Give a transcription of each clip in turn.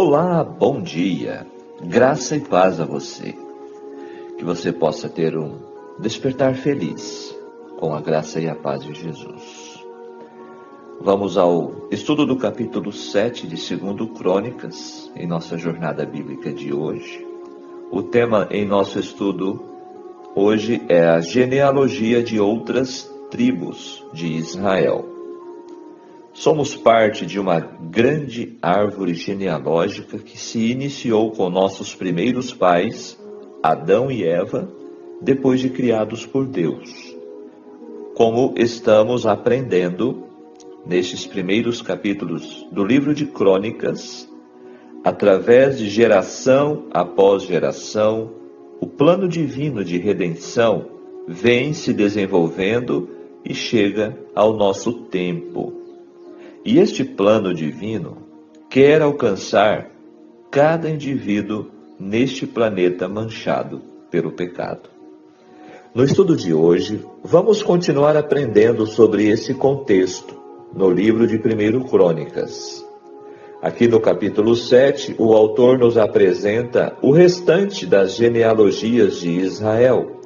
Olá, bom dia, graça e paz a você. Que você possa ter um despertar feliz com a graça e a paz de Jesus. Vamos ao estudo do capítulo 7 de 2 Crônicas, em nossa jornada bíblica de hoje. O tema em nosso estudo hoje é a genealogia de outras tribos de Israel. Somos parte de uma grande árvore genealógica que se iniciou com nossos primeiros pais, Adão e Eva, depois de criados por Deus. Como estamos aprendendo nestes primeiros capítulos do livro de Crônicas, através de geração após geração, o plano divino de redenção vem se desenvolvendo e chega ao nosso tempo. E este plano divino quer alcançar cada indivíduo neste planeta manchado pelo pecado. No estudo de hoje, vamos continuar aprendendo sobre esse contexto no livro de 1 Crônicas. Aqui no capítulo 7, o autor nos apresenta o restante das genealogias de Israel,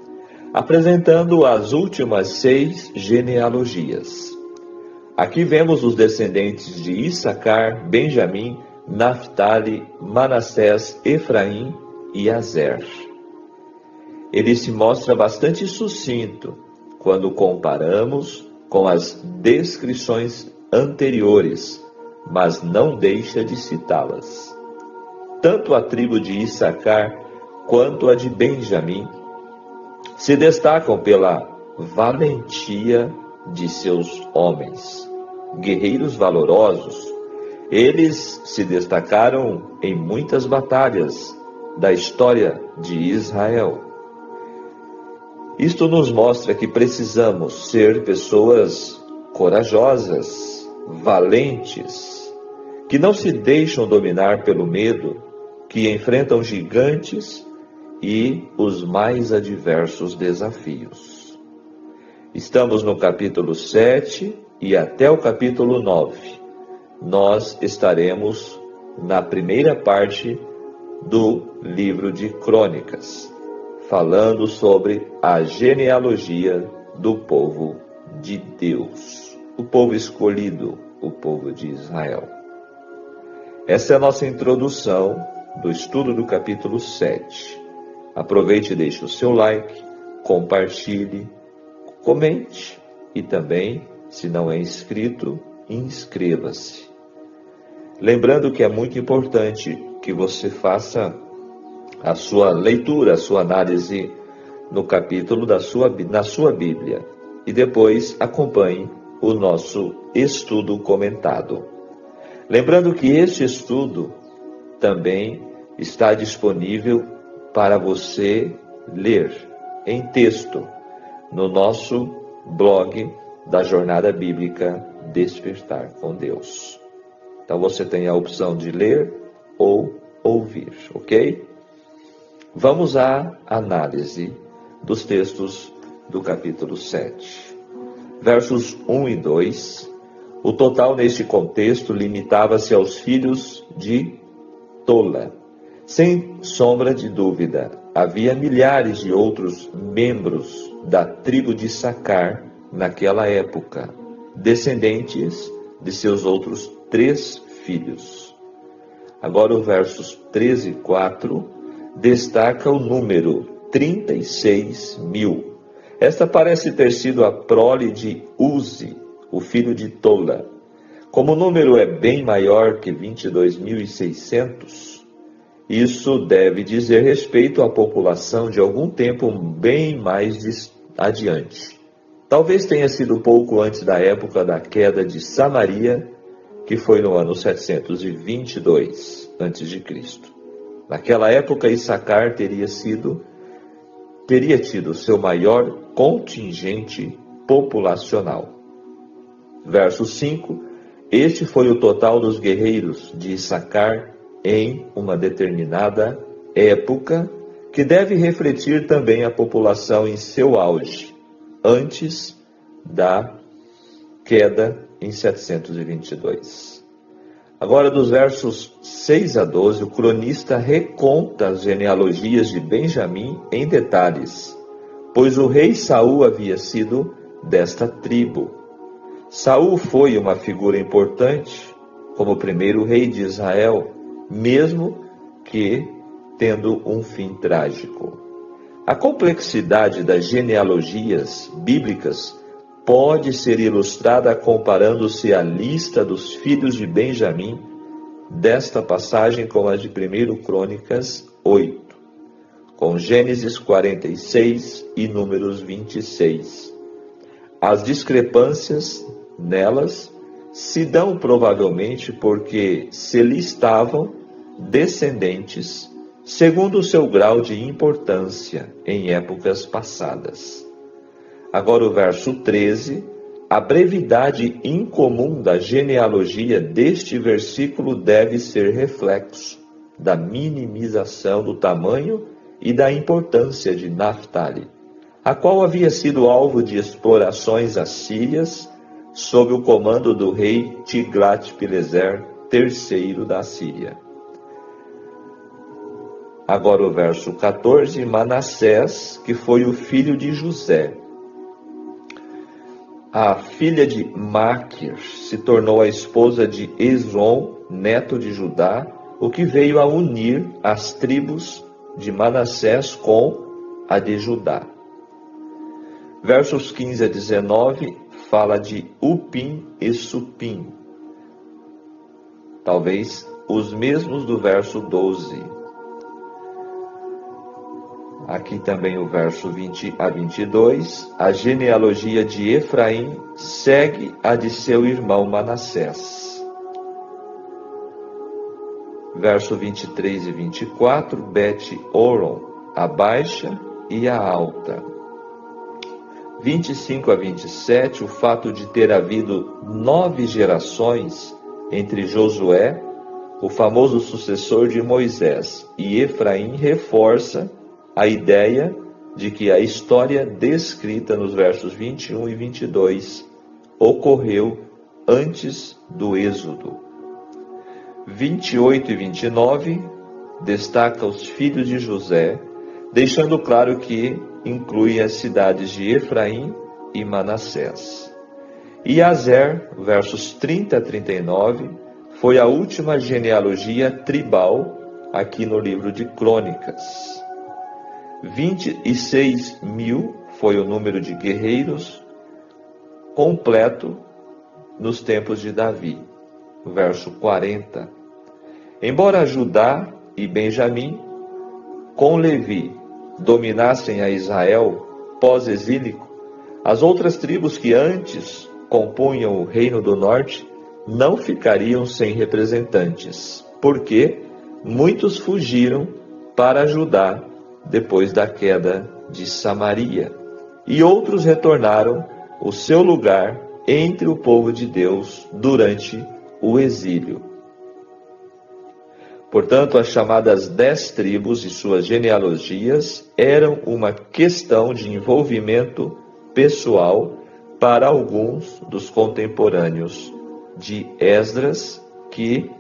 apresentando as últimas 6 genealogias. Aqui vemos os descendentes de Issacar, Benjamim, Naftali, Manassés, Efraim e Azer. Ele se mostra bastante sucinto quando comparamos com as descrições anteriores, mas não deixa de citá-las. Tanto a tribo de Issacar quanto a de Benjamim se destacam pela valentia de seus homens, guerreiros valorosos. Eles se destacaram em muitas batalhas da história de Israel. Isto nos mostra que precisamos ser pessoas corajosas, valentes, que não se deixam dominar pelo medo, que enfrentam gigantes e os mais adversos desafios. Estamos no capítulo 7 e até o capítulo 9. Nós estaremos na primeira parte do livro de Crônicas, falando sobre a genealogia do povo de Deus, o povo escolhido, o povo de Israel. Essa é a nossa introdução do estudo do capítulo 7. Aproveite e deixe o seu like, compartilhe, comente e também, se não é inscrito, inscreva-se. Lembrando que é muito importante que você faça a sua leitura, a sua análise no capítulo na sua Bíblia e depois acompanhe o nosso estudo comentado. Lembrando que este estudo também está disponível para você ler em texto no nosso blog da Jornada Bíblica Despertar com Deus. Então você tem a opção de ler ou ouvir, ok? Vamos à análise dos textos do capítulo 7. Versos 1 e 2. O total neste contexto limitava-se aos filhos de Tola. Sem sombra de dúvida, havia milhares de outros membros da tribo de Issacar naquela época, descendentes de seus outros 3 filhos. Agora o versos 13 e 4 destaca o número 36.000. Esta parece ter sido a prole de Uzi, o filho de Tola. Como o número é bem maior que 22.600, isso deve dizer respeito à população de algum tempo bem mais adiante. Talvez tenha sido pouco antes da época da queda de Samaria, que foi no ano 722 a.C. Naquela época, Issacar teria tido seu maior contingente populacional. Verso 5. Este foi o total dos guerreiros de Issacar em uma determinada época, que deve refletir também a população em seu auge, antes da queda em 722. Agora, dos versos 6 a 12, o cronista reconta as genealogias de Benjamim em detalhes, pois o rei Saul havia sido desta tribo. Saul foi uma figura importante como primeiro rei de Israel, mesmo que tendo um fim trágico. A complexidade das genealogias bíblicas pode ser ilustrada comparando-se a lista dos filhos de Benjamim desta passagem com a de 1 Crônicas 8, com Gênesis 46 e Números 26. As discrepâncias nelas se dão provavelmente porque se listavam descendentes segundo o seu grau de importância em épocas passadas. Agora o verso 13, a brevidade incomum da genealogia deste versículo deve ser reflexo da minimização do tamanho e da importância de Naftali, a qual havia sido alvo de explorações assírias sob o comando do rei Tiglat-Pileser III da Síria. Agora o verso 14, Manassés, que foi o filho de José. A filha de Maquir se tornou a esposa de Esrom, neto de Judá, o que veio a unir as tribos de Manassés com a de Judá. Versos 15 a 19 fala de Upim e Supim, talvez os mesmos do verso 12. Aqui também o verso 20 a 22, a genealogia de Efraim segue a de seu irmão Manassés. Verso 23 e 24, Bet-Oron, a baixa e a alta. 25 a 27, o fato de ter havido 9 gerações entre Josué, o famoso sucessor de Moisés, e Efraim reforça a ideia de que a história descrita nos versos 21 e 22 ocorreu antes do Êxodo. 28 e 29 destaca os filhos de José, deixando claro que inclui as cidades de Efraim e Manassés. E Azer, versos 30 a 39, foi a última genealogia tribal aqui no livro de Crônicas. 26 mil foi o número de guerreiros completo nos tempos de Davi. Verso 40. Embora Judá e Benjamim, com Levi, dominassem a Israel pós-exílico, as outras tribos que antes compunham o Reino do Norte não ficariam sem representantes, porque muitos fugiram para Judá depois da queda de Samaria, e outros retornaram ao seu lugar entre o povo de Deus durante o exílio. Portanto, as chamadas 10 tribos e suas genealogias eram uma questão de envolvimento pessoal para alguns dos contemporâneos de Esdras, que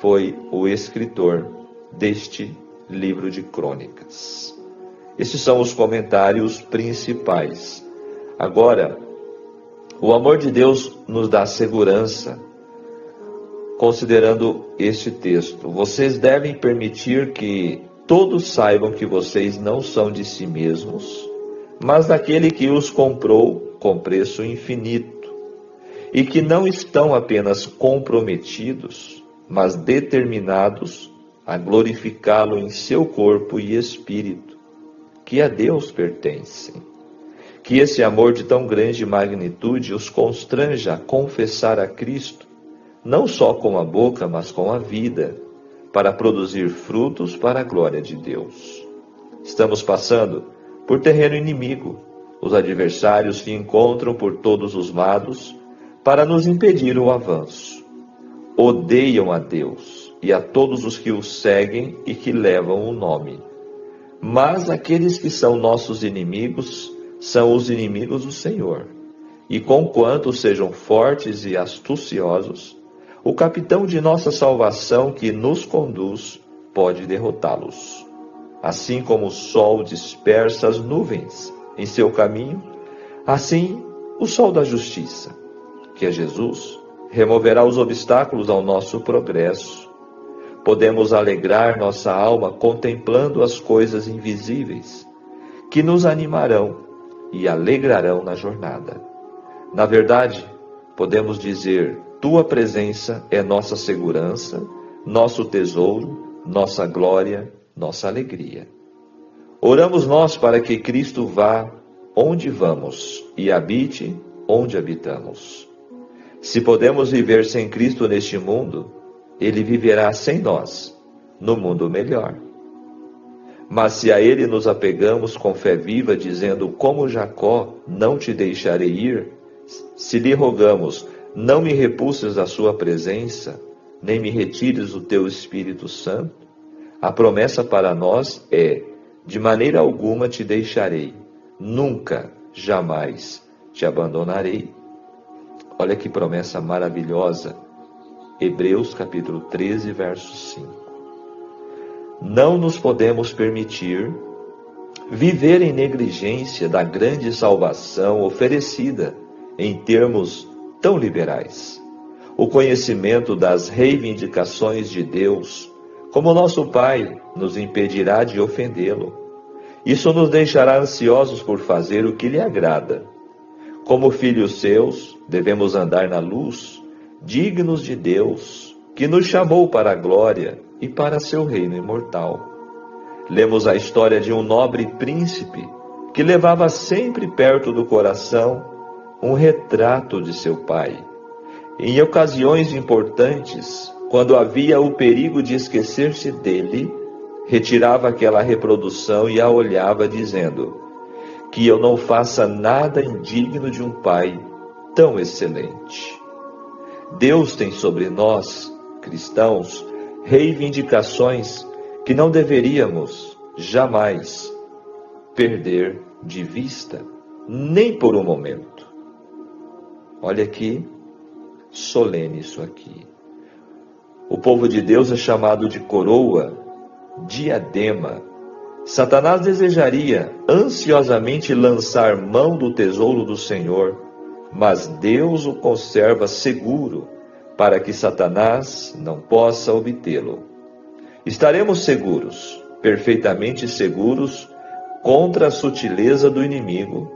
foi o escritor deste livro de Crônicas. Esses são os comentários principais. Agora, o amor de Deus nos dá segurança, considerando este texto. Vocês devem permitir que todos saibam que vocês não são de si mesmos, mas daquele que os comprou com preço infinito, e que não estão apenas comprometidos, mas determinados a glorificá-lo em seu corpo e espírito, que a Deus pertencem. Que esse amor de tão grande magnitude os constranja a confessar a Cristo, não só com a boca, mas com a vida, para produzir frutos para a glória de Deus. Estamos passando por terreno inimigo. Os adversários se encontram por todos os lados para nos impedir o avanço. Odeiam a Deus e a todos os que o seguem e que levam o nome. Mas aqueles que são nossos inimigos são os inimigos do Senhor. E conquanto sejam fortes e astuciosos, o capitão de nossa salvação que nos conduz pode derrotá-los. Assim como o sol dispersa as nuvens em seu caminho, assim o sol da justiça, que é Jesus, removerá os obstáculos ao nosso progresso. Podemos alegrar nossa alma contemplando as coisas invisíveis, que nos animarão e alegrarão na jornada. Na verdade, podemos dizer: tua presença é nossa segurança, nosso tesouro, nossa glória, nossa alegria. Oramos nós para que Cristo vá onde vamos e habite onde habitamos. Se podemos viver sem Cristo neste mundo, Ele viverá sem nós, no mundo melhor. Mas se a Ele nos apegamos com fé viva, dizendo como Jacó, não te deixarei ir, se lhe rogamos, não me repulses da sua presença, nem me retires o teu Espírito Santo, a promessa para nós é: de maneira alguma te deixarei, nunca, jamais te abandonarei. Olha que promessa maravilhosa. Hebreus capítulo 13, verso 5. Não nos podemos permitir viver em negligência da grande salvação oferecida em termos tão liberais. O conhecimento das reivindicações de Deus, como nosso Pai, nos impedirá de ofendê-lo. Isso nos deixará ansiosos por fazer o que lhe agrada. Como filhos seus, devemos andar na luz, dignos de Deus, que nos chamou para a glória e para seu reino imortal. Lemos a história de um nobre príncipe que levava sempre perto do coração um retrato de seu pai. Em ocasiões importantes, quando havia o perigo de esquecer-se dele, retirava aquela reprodução e a olhava, dizendo: que eu não faça nada indigno de um pai tão excelente. Deus tem sobre nós, cristãos, reivindicações que não deveríamos jamais perder de vista, nem por um momento. Olha que solene isso aqui. O povo de Deus é chamado de coroa, diadema. Satanás desejaria ansiosamente lançar mão do tesouro do Senhor, mas Deus o conserva seguro para que Satanás não possa obtê-lo. Estaremos seguros, perfeitamente seguros, contra a sutileza do inimigo,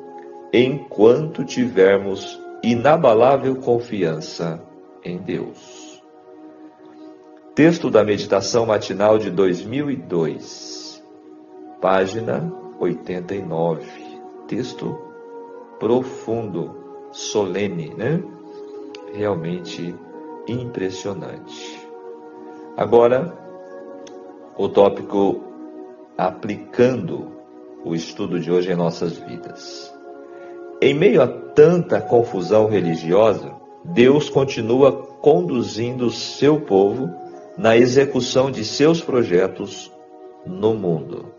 enquanto tivermos inabalável confiança em Deus. Texto da meditação matinal de 2002, página 89. Texto profundo, solene, né? Realmente impressionante. Agora, o tópico aplicando o estudo de hoje em nossas vidas. Em meio a tanta confusão religiosa, Deus continua conduzindo seu povo na execução de seus projetos no mundo.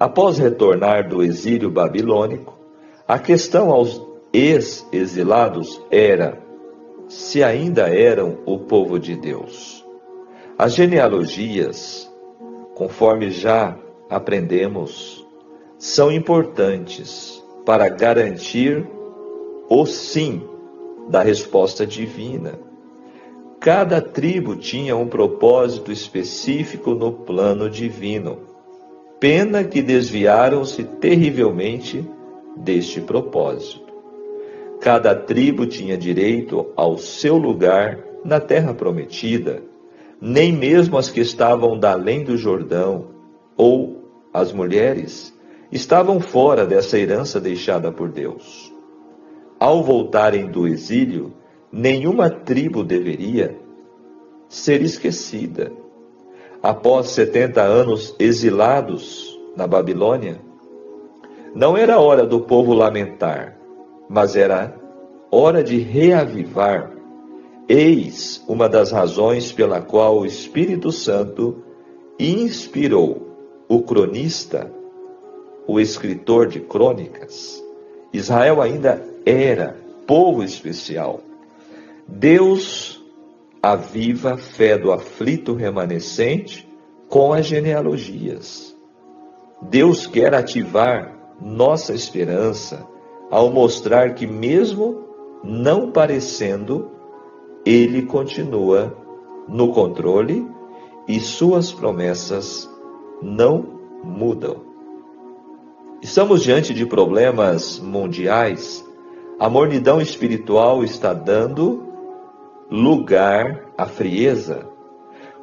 Após retornar do exílio babilônico, a questão aos ex-exilados era se ainda eram o povo de Deus. As genealogias, conforme já aprendemos, são importantes para garantir o sim da resposta divina. Cada tribo tinha um propósito específico no plano divino. Pena que desviaram-se terrivelmente deste propósito. Cada tribo tinha direito ao seu lugar na terra prometida. Nem mesmo as que estavam da além do Jordão, ou as mulheres, estavam fora dessa herança deixada por Deus. Ao voltarem do exílio, nenhuma tribo deveria ser esquecida. Após 70 anos exilados na Babilônia, não era hora do povo lamentar, mas era hora de reavivar. Eis uma das razões pela qual o Espírito Santo inspirou o cronista, o escritor de crônicas. Israel ainda era povo especial. Deus aviva a fé do aflito remanescente com as genealogias. Deus quer ativar nossa esperança ao mostrar que, mesmo não parecendo, Ele continua no controle e suas promessas não mudam. Estamos diante de problemas mundiais. A mornidão espiritual está dando lugar à frieza.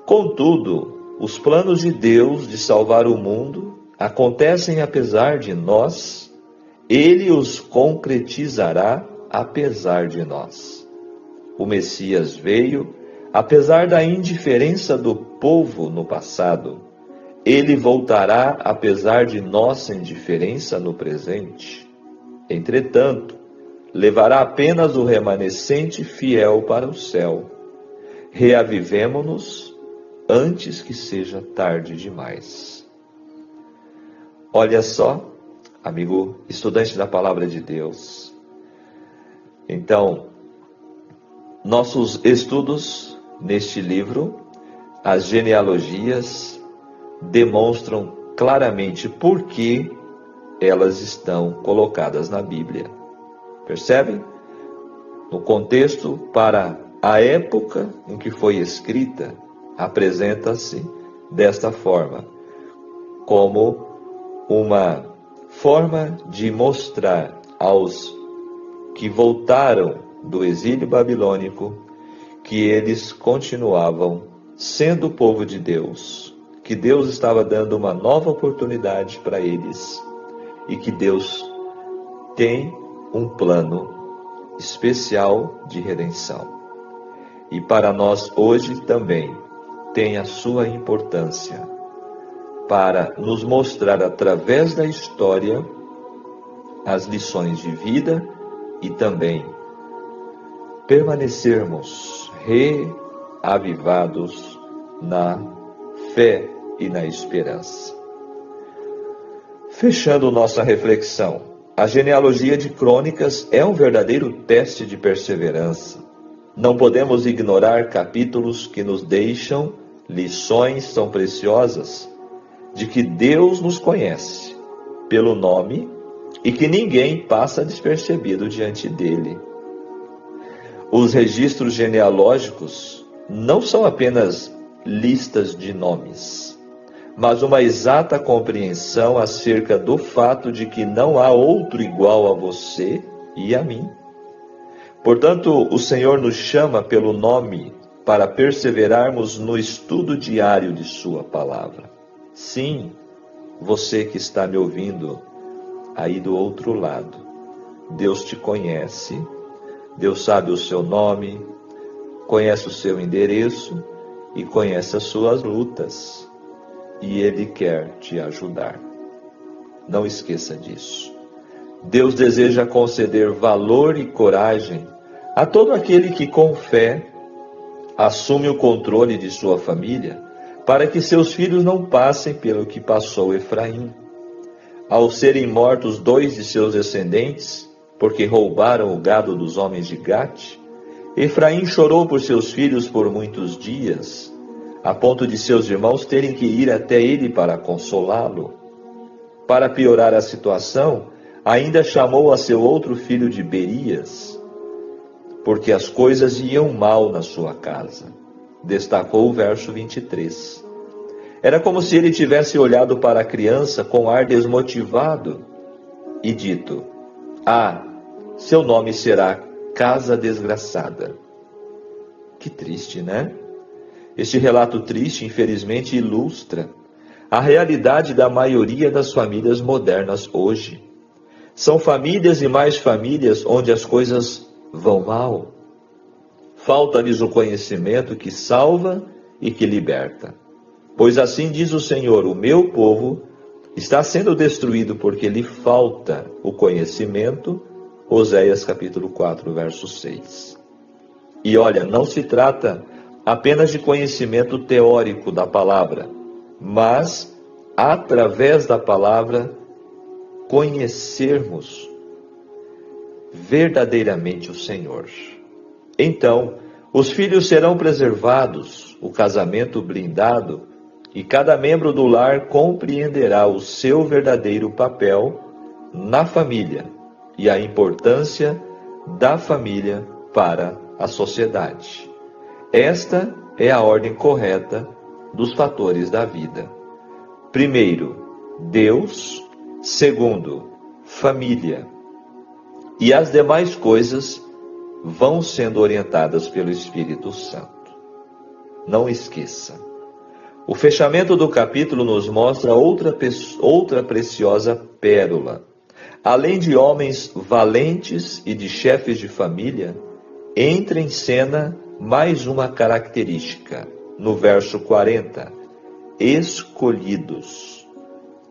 Contudo, os planos de Deus de salvar o mundo acontecem apesar de nós. Ele os concretizará apesar de nós. O Messias veio apesar da indiferença do povo no passado. Ele voltará apesar de nossa indiferença no presente. Entretanto, levará apenas o remanescente fiel para o céu. Reavivemo-nos antes que seja tarde demais. Olha só, amigo estudante da Palavra de Deus. Então, nossos estudos neste livro, as genealogias, demonstram claramente por que elas estão colocadas na Bíblia. Percebe? No contexto, para a época em que foi escrita, apresenta-se desta forma, como uma forma de mostrar aos que voltaram do exílio babilônico que eles continuavam sendo o povo de Deus, que Deus estava dando uma nova oportunidade para eles e que Deus tem um plano especial de redenção. E para nós hoje também tem a sua importância para nos mostrar através da história as lições de vida e também permanecermos reavivados na fé e na esperança. Fechando nossa reflexão, a genealogia de Crônicas é um verdadeiro teste de perseverança. Não podemos ignorar capítulos que nos deixam lições tão preciosas de que Deus nos conhece pelo nome e que ninguém passa despercebido diante dele. Os registros genealógicos não são apenas listas de nomes, mas uma exata compreensão acerca do fato de que não há outro igual a você e a mim. Portanto, o Senhor nos chama pelo nome para perseverarmos no estudo diário de sua palavra. Sim, você que está me ouvindo aí do outro lado, Deus te conhece, Deus sabe o seu nome, conhece o seu endereço e conhece as suas lutas. E Ele quer te ajudar. Não esqueça disso. Deus deseja conceder valor e coragem a todo aquele que com fé assume o controle de sua família, para que seus filhos não passem pelo que passou Efraim. Ao serem mortos 2 de seus descendentes, porque roubaram o gado dos homens de Gate, Efraim chorou por seus filhos por muitos dias, a ponto de seus irmãos terem que ir até ele para consolá-lo. Para piorar a situação, ainda chamou a seu outro filho de Berias, porque as coisas iam mal na sua casa. Destacou o verso 23. Era como se ele tivesse olhado para a criança com ar desmotivado e dito: seu nome será Casa Desgraçada. Que triste, né? Este relato triste, infelizmente, ilustra a realidade da maioria das famílias modernas hoje. São famílias e mais famílias onde as coisas vão mal. Falta-lhes o conhecimento que salva e que liberta. Pois assim diz o Senhor: o meu povo está sendo destruído porque lhe falta o conhecimento. Oséias capítulo 4, verso 6. E olha, não se trata apenas de conhecimento teórico da palavra, mas, através da palavra, conhecermos verdadeiramente o Senhor. Então, Os filhos serão preservados, o casamento blindado, e cada membro do lar compreenderá o seu verdadeiro papel na família e a importância da família para a sociedade. Esta é a ordem correta dos fatores da vida. Primeiro, Deus. Segundo, família. E as demais coisas vão sendo orientadas pelo Espírito Santo. Não esqueça. O fechamento do capítulo nos mostra outra preciosa pérola. Além de homens valentes e de chefes de família, entra em cena mais uma característica, no verso 40, escolhidos.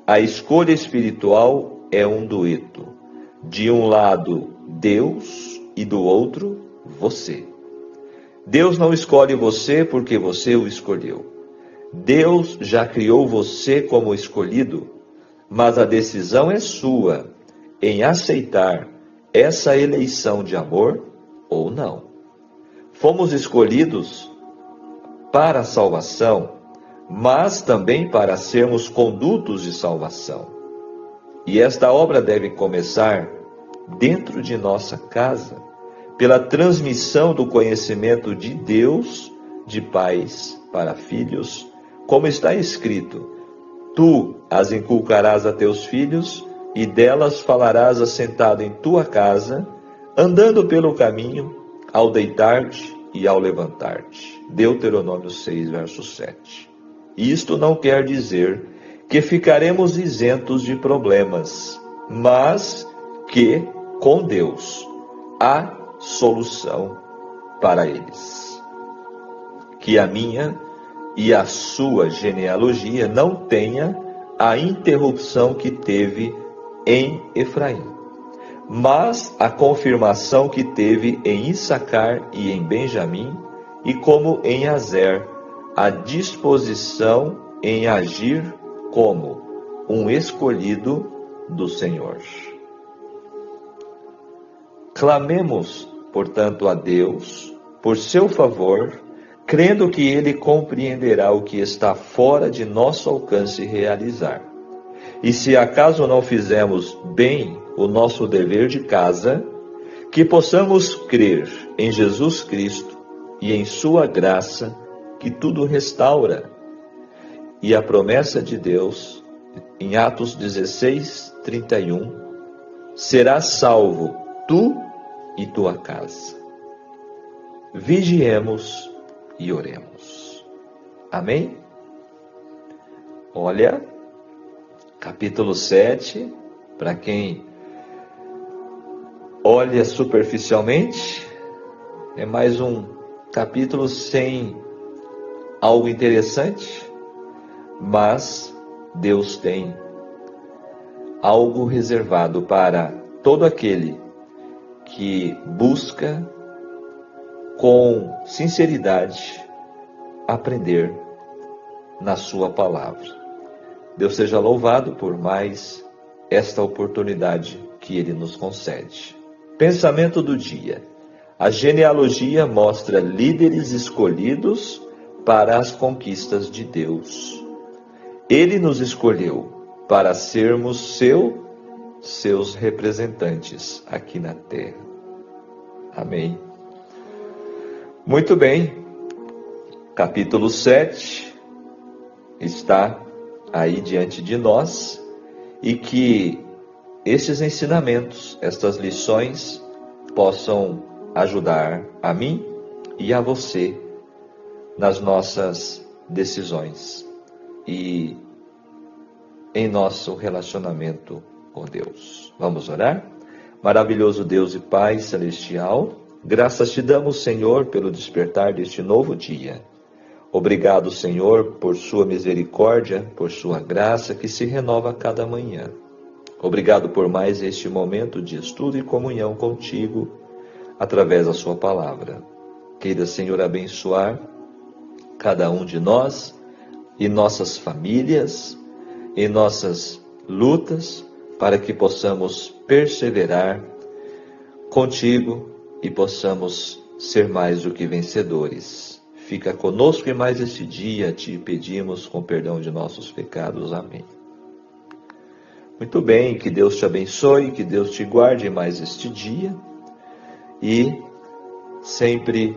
A escolha espiritual é um dueto. De um lado, Deus, e do outro, você. Deus não escolhe você porque você o escolheu. Deus já criou você como escolhido, mas a decisão é sua em aceitar essa eleição de amor ou não. Fomos escolhidos para a salvação, mas também para sermos condutos de salvação. E esta obra deve começar dentro de nossa casa, pela transmissão do conhecimento de Deus, de pais para filhos, como está escrito: tu as inculcarás a teus filhos, e delas falarás assentado em tua casa, andando pelo caminho, ao deitar-te e ao levantar-te. Deuteronômio 6, verso 7. Isto não quer dizer que ficaremos isentos de problemas, mas que, com Deus, há solução para eles. Que a minha e a sua genealogia não tenha a interrupção que teve em Efraim, mas a confirmação que teve em Issacar e em Benjamim, e como em Azer, a disposição em agir como um escolhido do Senhor. Clamemos, portanto, a Deus por seu favor, crendo que Ele compreenderá o que está fora de nosso alcance realizar. E se acaso não fizemos bem o nosso dever de casa, que possamos crer em Jesus Cristo e em sua graça, que tudo restaura. E a promessa de Deus, em Atos 16, 31, serás salvo tu e tua casa. Vigiemos e oremos. Amém? Olha, capítulo 7, para quem olha superficialmente, é mais um capítulo sem algo interessante, mas Deus tem algo reservado para todo aquele que busca com sinceridade aprender na sua palavra. Deus seja louvado por mais esta oportunidade que Ele nos concede. Pensamento do dia. A genealogia mostra líderes escolhidos para as conquistas de Deus. Ele nos escolheu para sermos seus representantes aqui na terra. Amém. Muito bem. Capítulo 7 está aí diante de nós, e que esses ensinamentos, estas lições, possam ajudar a mim e a você nas nossas decisões e em nosso relacionamento com Deus. Vamos orar? Maravilhoso Deus e Pai celestial, graças te damos, Senhor, pelo despertar deste novo dia. Obrigado, Senhor, por sua misericórdia, por sua graça que se renova a cada manhã. Obrigado por mais este momento de estudo e comunhão contigo, através da sua palavra. Queira, Senhor, abençoar cada um de nós e nossas famílias, em nossas lutas, para que possamos perseverar contigo e possamos ser mais do que vencedores. Fica conosco em mais este dia, te pedimos com perdão de nossos pecados. Amém. Muito bem, que Deus te abençoe, que Deus te guarde em mais este dia. E sempre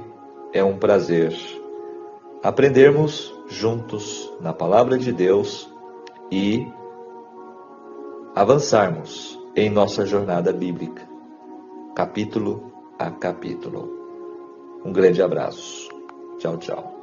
é um prazer aprendermos juntos na Palavra de Deus e avançarmos em nossa jornada bíblica, capítulo a capítulo. Um grande abraço. Tchau, tchau.